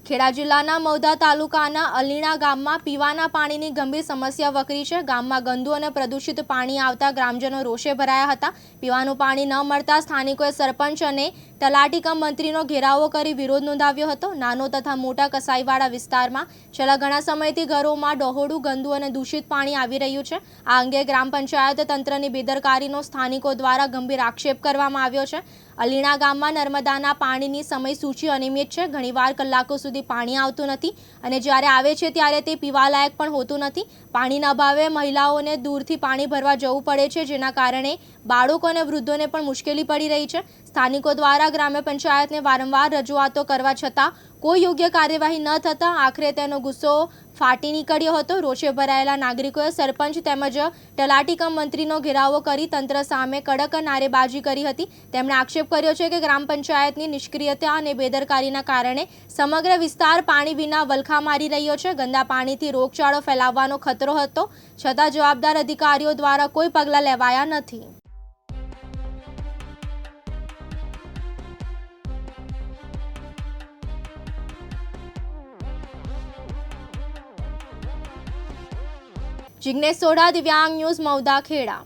ખેડા જિલ્લાના મૌધા તાલુકાના અલીણા ગામમાં પીવાના પાણીની ગંભીર સમસ્યા વકરી છે। ગામમાં ગંદુ અને પ્રદૂષિત પાણી આવતા ગ્રામજનો રોષે ભરાયા હતા। પીવાનું પાણી ન મળતા સ્થાનિકોએ સરપંચ અને તલાટી કમ મંત્રીનો ઘેરાવો કરી વિરોધ નોંધાવ્યો હતો। નાનો તથા મોટા કસાઈવાડા વિસ્તારમાં છેલ્લા ઘણા સમયથી ઘરોમાં ડહોળું ગંદુ અને દૂષિત પાણી આવી રહ્યું છે। આ અંગે ગ્રામ પંચાયત તંત્રની બેદરકારીનો સ્થાનિકો દ્વારા ગંભીર આક્ષેપ કરવામાં આવ્યો છે। અલીણા ગામમાં નર્મદાના પાણીની સમયસૂચિ અનિયમિત છે। ઘણીવાર કલાકો સુધી પાણી આવતું નથી અને જ્યારે આવે છે ત્યારે તે પીવાલાયક પણ હોતું નથી। પાણીના અભાવે મહિલાઓને દૂરથી પાણી ભરવા જવું પડે છે, જેના કારણે બાળકો અને વૃદ્ધોને પણ મુશ્કેલી પડી રહી છે। સ્થાનિકો દ્વારા ગ્રામ્ય પંચાયતને વારંવાર રજૂઆતો કરવા છતાં કોઈ યોગ્ય કાર્યવાહી ન થતાં આખરે તેનો ગુસ્સો ફાટી નીકળ્યો હતો। રોષે ભરાયેલા નાગરિકોએ સરપંચ તેમજ તલાટી કમ મંત્રીનો ઘેરાવો કરી તંત્ર સામે કડક નારેબાજી કરી હતી। તેમણે આક્ષેપ કર્યો છે કે ગ્રામ પંચાયતની નિષ્ક્રિયતા અને બેદરકારીના કારણે સમગ્ર વિસ્તાર પાણી વિના વલખા મારી રહ્યો છે। ગંદા પાણીથી રોગચાળો ફેલાવવાનો ખતરો હતો, છતાં જવાબદાર અધિકારીઓ દ્વારા કોઈ પગલાં લેવાયા નથી। जिग्नेश सोढ़ा, दिव्यांग न्यूज़, मौदा, खेड़ा।